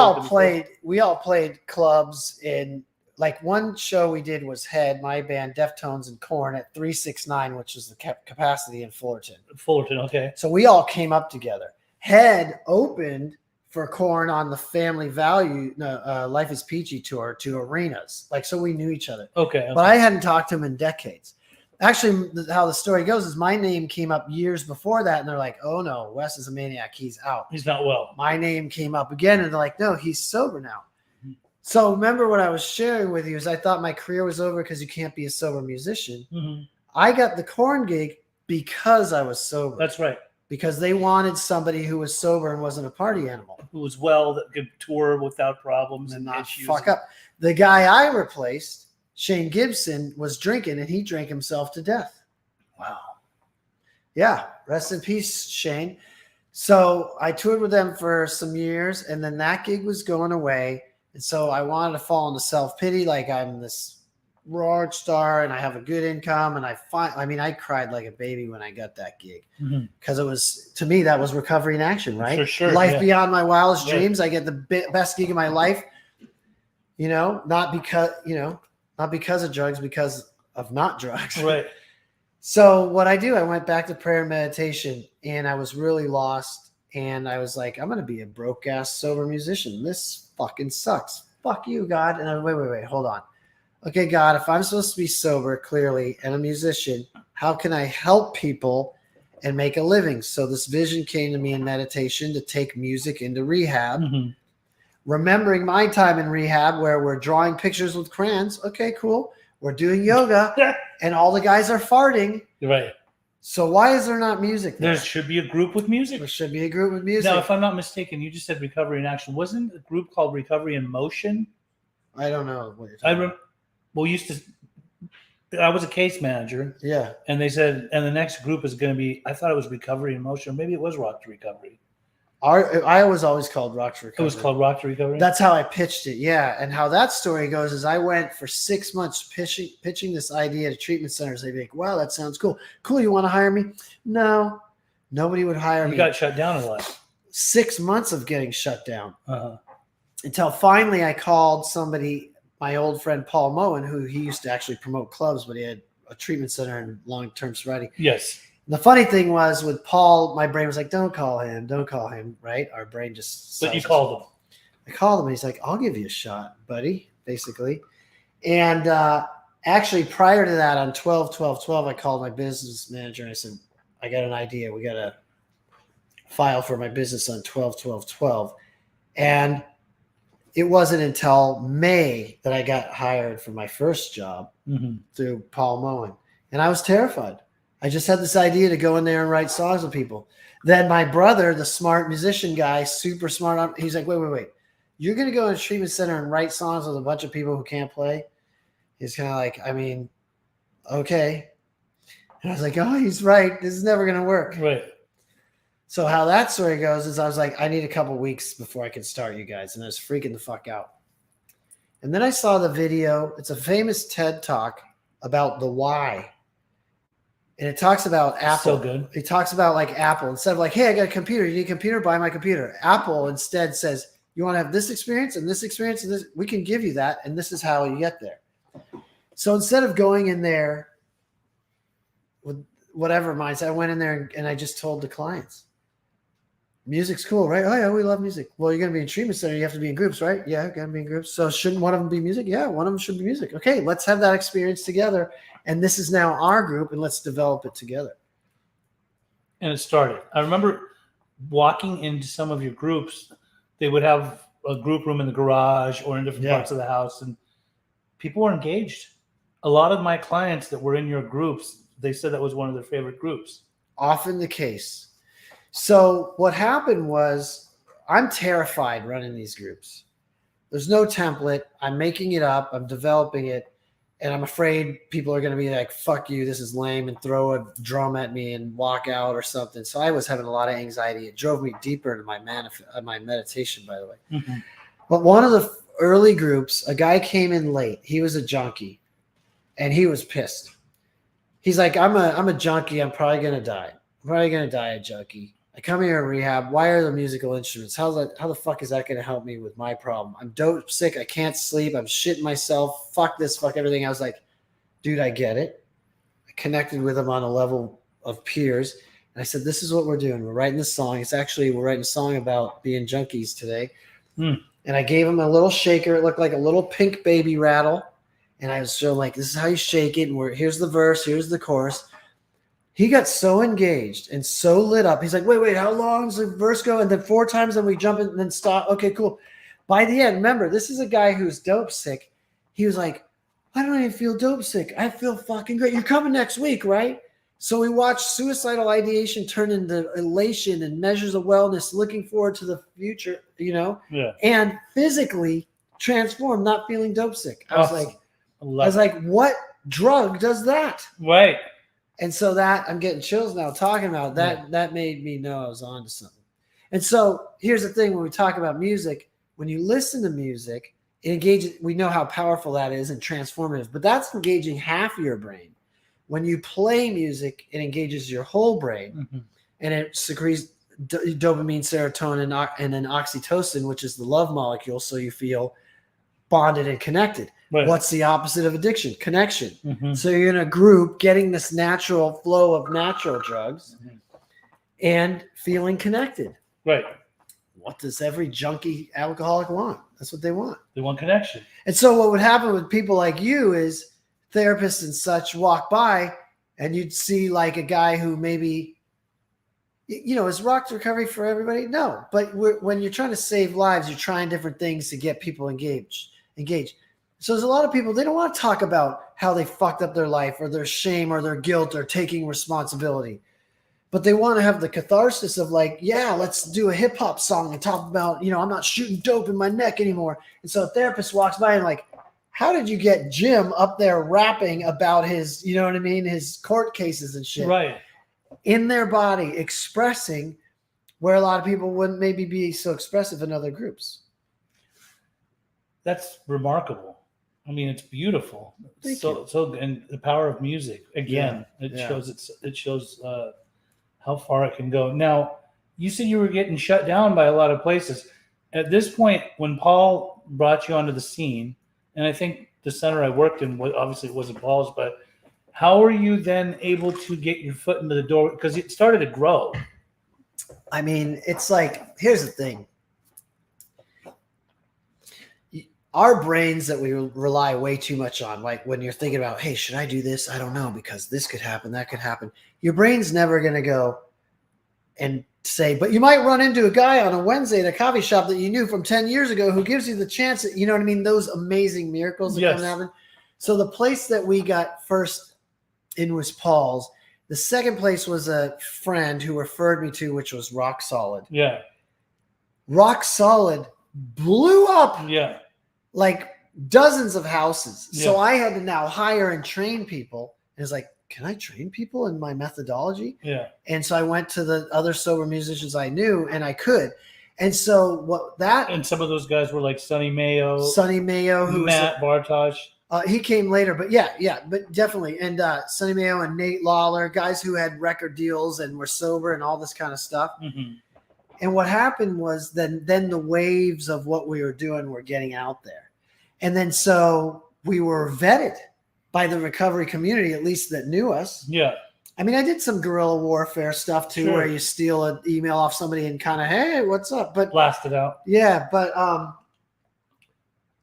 all played clubs in. Like one show we did was Head, my band, Deftones, and Korn at 369, which is the capacity in Fullerton. Fullerton, okay. So we all came up together. Head opened for Korn on the Family Value Life is Peachy tour to arenas. Like, so we knew each other. Okay. But I hadn't talked to him in decades. Actually, how the story goes is my name came up years before that, and they're like, oh no, Wes is a maniac. He's out. He's not well. My name came up again, and they're like, no, he's sober now. So remember what I was sharing with you is I thought my career was over because you can't be a sober musician. Mm-hmm. I got the Korn gig because I was sober. That's right. Because they wanted somebody who was sober and wasn't a party animal. Who was well, that could tour without problems and not issues. Fuck up. The guy I replaced, Shane Gibson, was drinking and he drank himself to death. Wow. Yeah. Rest in peace, Shane. So I toured with them for some years, and then that gig was going away. And so I wanted to fall into self-pity, like I'm this rock star and I have a good income. And I cried like a baby when I got that gig because it was, to me, that was recovery in action, right? Sure, life beyond my wildest dreams. I get the best gig of my life, not because of drugs, because of not drugs. Right. So what I do, I went back to prayer and meditation, and I was really lost. And I was like, I'm going to be a broke ass sober musician. This fucking sucks. Fuck you, God. And I wait, hold on. Okay, God, if I'm supposed to be sober, clearly, and a musician, how can I help people and make a living? So this vision came to me in meditation to take music into rehab. Mm-hmm. Remembering my time in rehab where we're drawing pictures with crayons. Okay, cool. We're doing yoga and all the guys are farting. Right. So why is there not music there? There should be a group with music. There should be a group with music. Now, if I'm not mistaken, you just said Recovery in Action. Wasn't a group called Recovery in Motion? I don't know what you're talking about. I was a case manager. Yeah. And they said, and the next group is going to be, I thought it was Recovery in Motion. Maybe it was Rock to Recovery. I was always called Rock to Recovery. It was called Rock to Recovery? That's how I pitched it, yeah. And how that story goes is I went for 6 months pitching this idea to treatment centers. They'd be like, wow, that sounds cool. Cool, you want to hire me? No, nobody would hire me. You got shut down a lot. 6 months of getting shut down. Until finally I called somebody, my old friend Paul Moen, who he used to actually promote clubs, but he had a treatment center in long-term sobriety. Yes. The funny thing was with Paul, my brain was like, don't call him, right? Our brain just... But you called him. I called him, and he's like, I'll give you a shot, buddy, basically. And actually, prior to that, on 12/12/12, I called my business manager, and I said, I got an idea. We got to file for my business on 12/12/12. And it wasn't until May that I got hired for my first job through Paul Moen. And I was terrified. I just had this idea to go in there and write songs with people. Then my brother, the smart musician guy, super smart, he's like, wait. You're going to go in a treatment center and write songs with a bunch of people who can't play? He's kind of like, okay. And I was like, oh, he's right. This is never going to work. Right. So how that story goes is I was like, I need a couple weeks before I can start, you guys. And I was freaking the fuck out. And then I saw the video. It's a famous TED Talk about the why. And it talks about Apple. So good. It talks about like Apple. Instead of like, hey, I got a computer. You need a computer? Buy my computer. Apple instead says, you want to have this experience and this experience and this? We can give you that. And this is how you get there. So instead of going in there with whatever mindset, I went in there and I just told the clients, music's cool, right? Oh, yeah, we love music. Well, you're going to be in treatment center. You have to be in groups, right? Yeah, got to be in groups. So shouldn't one of them be music? Yeah, one of them should be music. Okay, let's have that experience together. And this is now our group, and let's develop it together. And it started. I remember walking into some of your groups, they would have a group room in the garage or in different parts of the house, and people were engaged. A lot of my clients that were in your groups, they said that was one of their favorite groups. Often the case. So what happened was, I'm terrified running these groups. There's no template. I'm making it up. I'm developing it. And I'm afraid people are going to be like, fuck you, this is lame, and throw a drum at me and walk out or something. So I was having a lot of anxiety. It drove me deeper into my meditation, by the way. Mm-hmm. But one of the early groups, a guy came in late. He was a junkie, and he was pissed. He's like, I'm a junkie. I'm probably going to die. I'm probably going to die a junkie. I come here in rehab. Why are the musical instruments? How the fuck is that going to help me with my problem? I'm dope sick. I can't sleep. I'm shitting myself. Fuck this. Fuck everything. I was like, dude, I get it. I connected with him on a level of peers. And I said, this is what we're doing. We're writing this song. We're writing a song about being junkies today. And I gave him a little shaker. It looked like a little pink baby rattle. And I was so like, this is how you shake it. And here's the verse. Here's the chorus. He got so engaged and so lit up. He's like, wait, how long does the verse go? And then 4 times, and we jump in and then stop. Okay, cool. By the end, remember, this is a guy who's dope sick. He was like, I don't even feel dope sick. I feel fucking great. You're coming next week, right? So we watched suicidal ideation turn into elation and measures of wellness, looking forward to the future, and physically transform, not feeling dope sick. I was like, what drug does that? Right. And so that, I'm getting chills now talking about that. That made me know I was onto something. And so here's the thing: when we talk about music, when you listen to music, it engages. We know how powerful that is and transformative, but that's engaging half your brain. When you play music, it engages your whole brain, and it secretes dopamine, serotonin, and then oxytocin, which is the love molecule. So you feel bonded and connected. Right. What's the opposite of addiction? Connection. So you're in a group getting this natural flow of natural drugs and feeling connected. Right. What does every junkie alcoholic want? That's what they want. They want connection. And so what would happen with people like you is therapists and such walk by, and you'd see like a guy who maybe, is rock recovery for everybody? No. But when you're trying to save lives, you're trying different things to get people engaged. So there's a lot of people, they don't want to talk about how they fucked up their life or their shame or their guilt or taking responsibility. But they want to have the catharsis of like, yeah, let's do a hip hop song and talk about, I'm not shooting dope in my neck anymore. And so a therapist walks by and like, how did you get Jim up there rapping about his, his court cases and shit? Right. In their body, expressing where a lot of people wouldn't maybe be so expressive in other groups. That's remarkable. I mean, it's beautiful. So, and the power of music again. It shows how far it can go. Now, you said you were getting shut down by a lot of places. At this point, when Paul brought you onto the scene, and I think the center I worked in, obviously it wasn't Paul's, but how were you then able to get your foot into the door? Because it started to grow. I mean, it's like, here's the thing. Our brains that we rely way too much on, like when you're thinking about, hey, should I do this? I don't know, because this could happen, that could happen. Your brain's never going to go and say, but you might run into a guy on a Wednesday at a coffee shop that you knew from 10 years ago who gives you the chance, those amazing miracles that come happen. So the place that we got first in was Paul's. The second place was a friend who referred me to, which was Rock Solid. Yeah. Rock Solid blew up. Yeah. Like dozens of houses. Yeah. So I had to now hire and train people. And it's like, can I train people in my methodology? Yeah. And so I went to the other sober musicians I knew, and I could. And so and some of those guys were like Sonny Mayo, who Matt Bartosh. He came later, but but definitely. And Sonny Mayo and Nate Lawler, guys who had record deals and were sober and all this kind of stuff. Mm-hmm. And what happened was then the waves of what we were doing were getting out there. And then so we were vetted by the recovery community, at least that knew us. Yeah. I mean, I did some guerrilla warfare stuff too, where you steal an email off somebody and kind of, hey, what's up? But blast it out. Yeah. But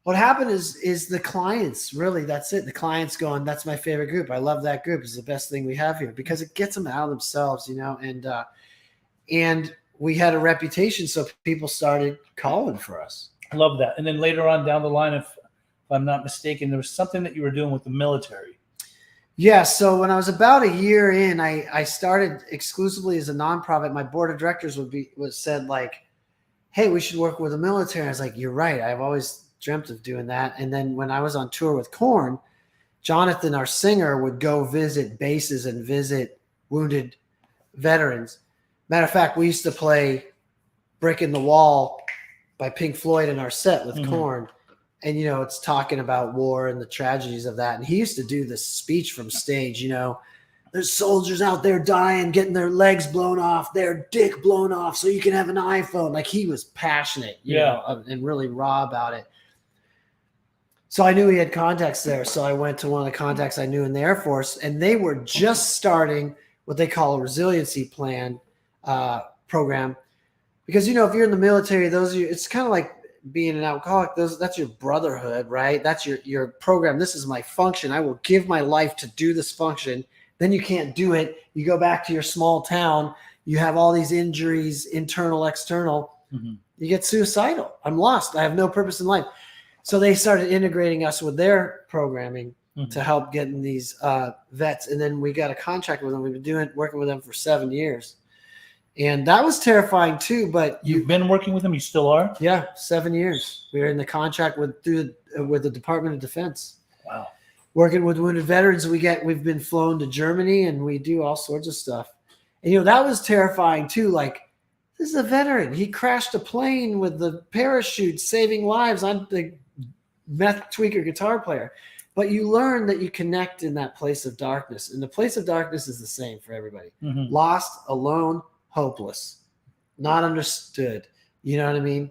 what happened is the clients, really, that's it. The clients going, that's my favorite group. I love that group. It's the best thing we have here because it gets them out of themselves, and we had a reputation, so people started calling for us. I love that. And then later on down the line, if I'm not mistaken, there was something that you were doing with the military. Yeah, so when I was about a year in, I started exclusively as a nonprofit. My board of directors said like, hey, we should work with the military. I was like, you're right. I've always dreamt of doing that. And then when I was on tour with Korn, Jonathan, our singer, would go visit bases and visit wounded veterans. Matter of fact, we used to play Brick in the Wall by Pink Floyd in our set with Korn. And, you know, it's talking about war and the tragedies of that. And he used to do this speech from stage, you know, there's soldiers out there dying, getting their legs blown off, their dick blown off so you can have an iPhone. Like, he was passionate, you know, and really raw about it. So I knew he had contacts there. So I went to one of the contacts I knew in the Air Force, and they were just starting what they call a resiliency plan program. Because, you know, if you're in the military, it's kind of like being an alcoholic. That's your brotherhood, right? That's your program. This is my function. I will give my life to do this function. Then you can't do it. You go back to your small town. You have all these injuries, internal, external. You get suicidal. I'm lost. I have no purpose in life. So they started integrating us with their programming to help getting these vets. And then we got a contract with them. We've been working with them for 7 years. And that was terrifying too. But you've been working with them? You still are? Yeah, 7 years. We were in the contract with the Department of Defense. Wow. Working with wounded veterans, we've been flown to Germany, and we do all sorts of stuff. And, you know, that was terrifying too. Like, this is a veteran. He crashed a plane with the parachute, saving lives. I'm the meth tweaker guitar player. But you learn that you connect in that place of darkness. And the place of darkness is the same for everybody. Lost, alone, hopeless, not understood. You know what I mean?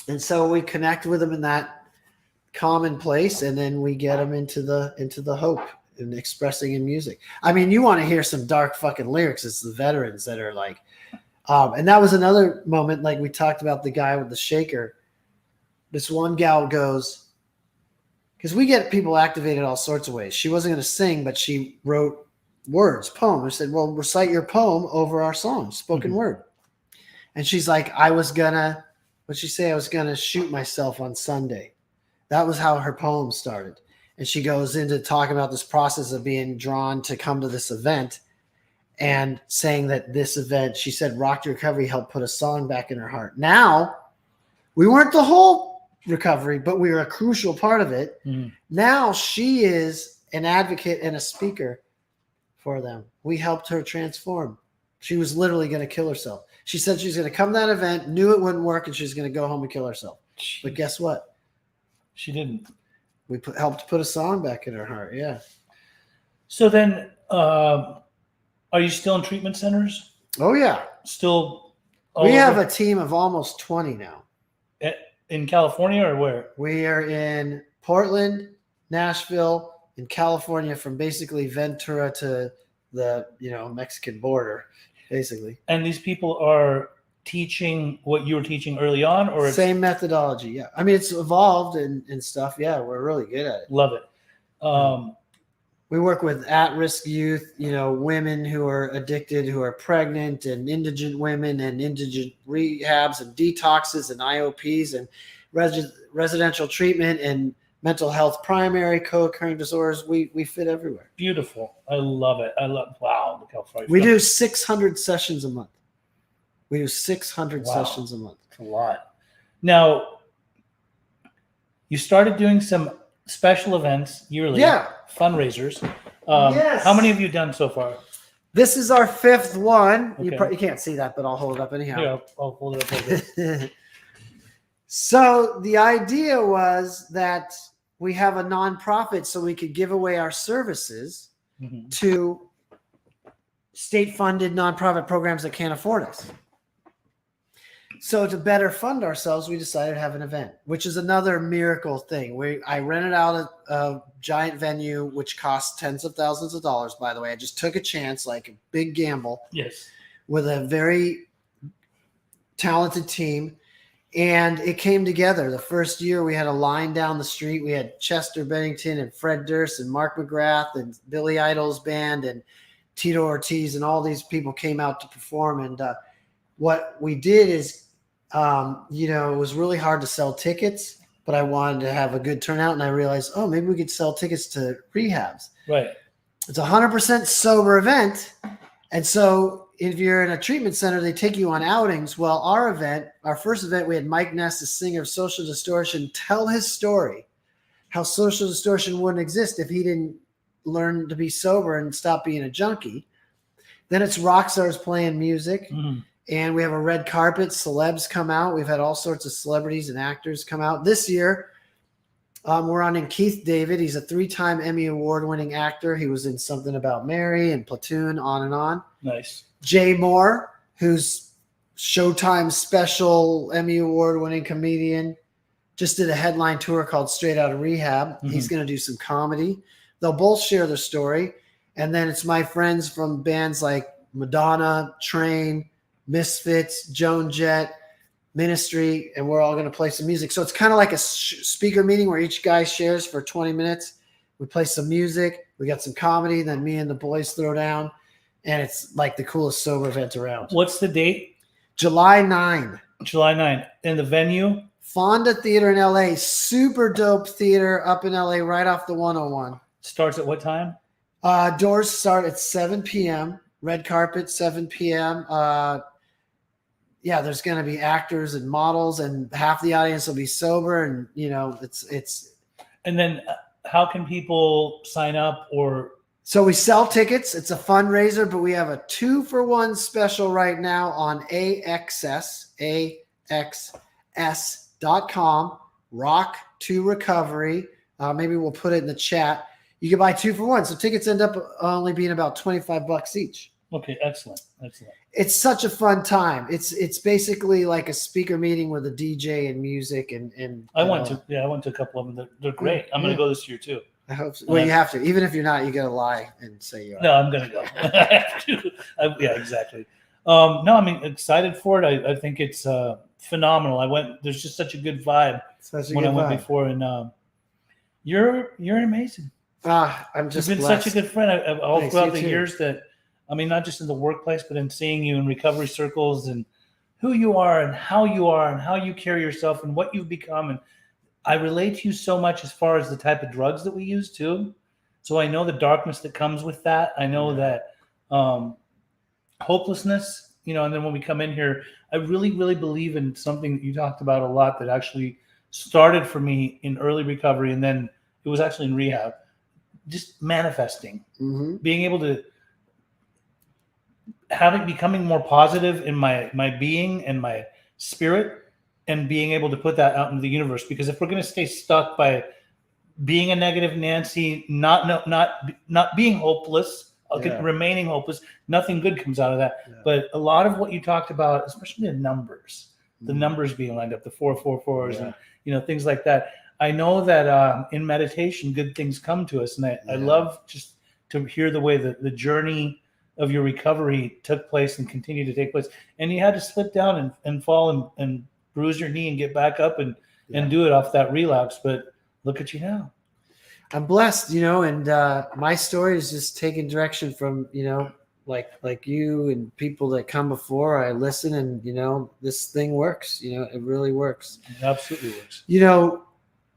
And so we connect with them in that common place, and then we get them into the hope and expressing in music. I mean, you want to hear some dark fucking lyrics. It's the veterans that are like, and that was another moment. Like we talked about the guy with the shaker. This one gal goes, because we get people activated all sorts of ways. She wasn't going to sing, but she wrote words, poem. I said, well, recite your poem over our song, spoken word. And she's like, what'd she say? I was going to shoot myself on Sunday. That was how her poem started. And she goes into talking about this process of being drawn to come to this event and saying that this event, she said, rock to recovery helped put a song back in her heart. Now, we weren't the whole recovery, but we were a crucial part of it. Now she is an advocate and a speaker for them. We helped her transform. She was literally going to kill herself. She said she was going to come to that event, knew it wouldn't work, and she was going to go home and kill herself. Jeez. But guess what? She didn't. We helped put a song back in her heart. Yeah. So then, are you still in treatment centers? Oh, yeah. Still? We have a team of almost 20 now. In California or where? We are in Portland, Nashville, in California, from basically Ventura to the Mexican border, basically. And these people are teaching what you were teaching early on, or same methodology? Yeah, I mean, it's evolved and stuff. Yeah, we're really good at it. Love it. We work with at-risk youth, women who are addicted, who are pregnant, and indigent women, and indigent rehabs and detoxes and IOPs and residential treatment and mental health, primary co-occurring disorders. We fit everywhere. Beautiful. I love it. Wow. Look how far we do 600 sessions a month. We do 600 sessions a month. That's a lot. Now, you started doing some special events yearly. Yeah. Fundraisers. Yes. How many have you done so far? This is our 5th one. Okay. You can't see that, but I'll hold it up anyhow. Yeah, I'll hold it up a bit. So the idea was that we have a nonprofit so we could give away our services to state-funded nonprofit programs that can't afford us. So to better fund ourselves, we decided to have an event, which is another miracle thing. I rented out a giant venue, which cost tens of thousands of dollars, by the way. I just took a chance, like a big gamble. Yes. With a very talented team. And it came together. The first year we had a line down the street. We had Chester Bennington and Fred Durst and Mark McGrath and Billy Idol's band and Tito Ortiz, and all these people came out to perform. And what we did is, it was really hard to sell tickets, but I wanted to have a good turnout, and I realized, oh, maybe we could sell tickets to rehabs. Right. It's a 100% sober event. And so if you're in a treatment center, they take you on outings. Well, our first event, we had Mike Ness, the singer of Social Distortion, tell his story, how Social Distortion wouldn't exist if he didn't learn to be sober and stop being a junkie. Then it's rock stars playing music. Mm-hmm. And we have a red carpet. Celebs come out. We've had all sorts of celebrities and actors come out. This year, we're on in Keith David. He's a 3-time Emmy Award-winning actor. He was in Something About Mary and Platoon, on and on. Nice. Jay Moore, who's Showtime special Emmy Award-winning comedian, just did a headline tour called Straight Outta Rehab. Mm-hmm. He's going to do some comedy. They'll both share their story. And then it's my friends from bands like Madonna, Train, Misfits, Joan Jett, Ministry, and we're all going to play some music. So it's kind of like a speaker meeting where each guy shares for 20 minutes. We play some music. We got some comedy. Then me and the boys throw down. And it's like the coolest sober event around. What's the date? July 9. July 9. And the venue? Fonda Theater in LA. Super dope theater up in LA right off the 101. Starts at what time? Doors start at 7 p.m. Red carpet, 7 p.m. There's going to be actors and models, and half the audience will be sober, and it's. And then, how can people sign up? Or so we sell tickets. It's a fundraiser, but we have a 2-for-1 special right now on AXS.com. Rock to Recovery. Maybe we'll put it in the chat. You can buy 2-for-1, so tickets end up only being about $25 each. Okay, excellent. It's such a fun time. It's basically like a speaker meeting with a DJ and music and. I went to a couple of them. They're great. I'm going to go this year too. I hope so. Well, you have to. Even if you're not, you got to lie and say you are. No, I'm going to go. I have to. Yeah, exactly. No, I mean, excited for it. I think it's phenomenal. There's just such a good vibe when I went before, and you're amazing. I'm just You've been blessed. such a good friend all throughout the years that, I mean, not just in the workplace, but in seeing you in recovery circles and who you are and how you carry yourself and what you've become. And I relate to you so much as far as the type of drugs that we use too. So I know the darkness that comes with that. I know that hopelessness, and then when we come in here, I really, really believe in something that you talked about a lot that actually started for me in early recovery. And then it was actually in rehab. Just manifesting, being able to becoming more positive in my being and my spirit, and being able to put that out into the universe. Because if we're going to stay stuck by being a negative Nancy, not being hopeless, remaining hopeless, nothing good comes out of that. Yeah. But a lot of what you talked about, especially the numbers being lined up, the 444s, and things like that. I know that in meditation, good things come to us. And I love just to hear the way that the journey of your recovery took place and continued to take place. And you had to slip down and fall and bruise your knee and get back up and do it off that relapse. But look at you now. I'm blessed, and my story is just taking direction from, like you and people that come before. I listen and, this thing works. It really works. It absolutely works.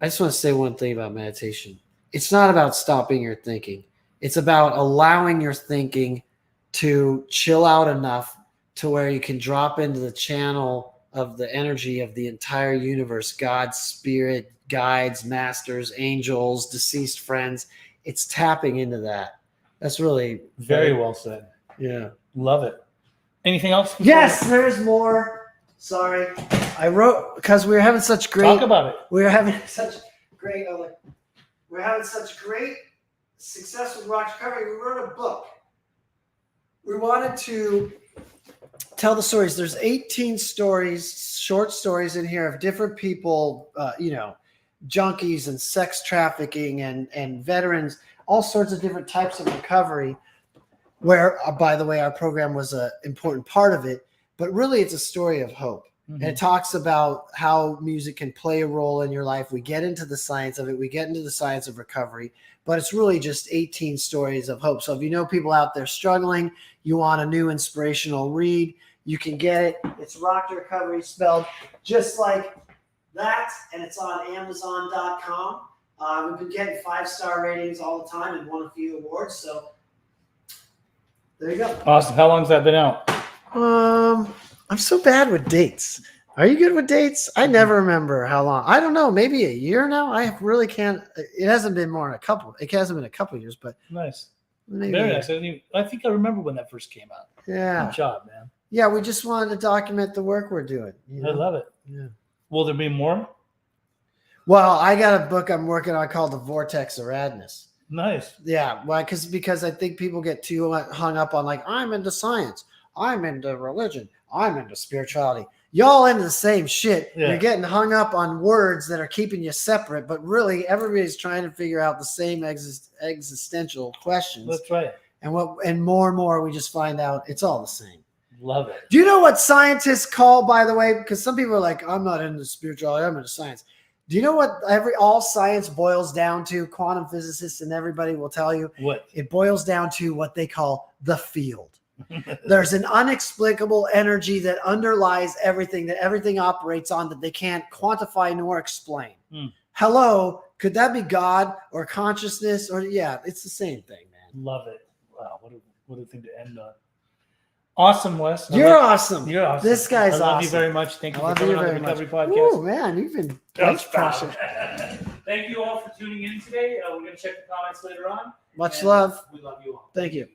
I just want to say one thing about meditation. It's not about stopping your thinking. It's about allowing your thinking to chill out enough to where you can drop into the channel of the energy of the entire universe, God's spirit, guides, masters, angels, deceased friends. It's tapping into that. That's really very well said. Yeah. Love it. Anything else? Yes, there's more. Sorry. I wrote because we were having such great. Talk about it. We were having such great. We're having such great success with Rock Recovery. We wrote a book. We wanted to tell the stories. There's 18 stories, short stories in here of different people. Junkies and sex trafficking and veterans, all sorts of different types of recovery. Where, by the way, our program was an important part of it. But really, it's a story of hope. And it talks about how music can play a role in your life. We get into the science of it. We get into the science of recovery, but it's really just 18 stories of hope. So if you know people out there struggling, you want a new inspirational read, you can get it. It's Rock to Recovery, spelled just like that, and it's on Amazon.com. We've been getting 5-star ratings all the time and won a few awards. So there you go. Awesome. How long's that been out? I'm so bad with dates. Are you good with dates? I never remember how long. I don't know. Maybe a year now. I really can't. It hasn't been more than a couple. It hasn't been a couple years, but nice. Maybe. Very nice. I think I remember when that first came out. Yeah. Good job, man. Yeah, we just wanted to document the work we're doing. You know? I love it. Yeah. Will there be more? Well, I got a book I'm working on called The Vortex of Radness. Nice. Yeah, well, because I think people get too hung up on like, I'm into science, I'm into religion, I'm into spirituality. Y'all into the same shit. Yeah. You're getting hung up on words that are keeping you separate, but really everybody's trying to figure out the same existential questions. That's right. And more and more we just find out it's all the same. Love it. Do you know what scientists call, by the way? Because some people are like, I'm not into spirituality, I'm into science. Do you know what all science boils down to? Quantum physicists and everybody will tell you. What? It boils down to what they call the field. There's an inexplicable energy that underlies everything, that everything operates on, that they can't quantify nor explain. Hello, could that be God or consciousness? Or yeah, it's the same thing, man. Love it. Wow, what a thing to end on. Awesome, Wes. You're awesome. You're awesome. This guy's awesome. I love you very much. Thank you for coming on the Recovery Podcast. Oh, man, you've been passion. Thank you all for tuning in today. We're going to check the comments later on. Much love. We love you all. Thank you.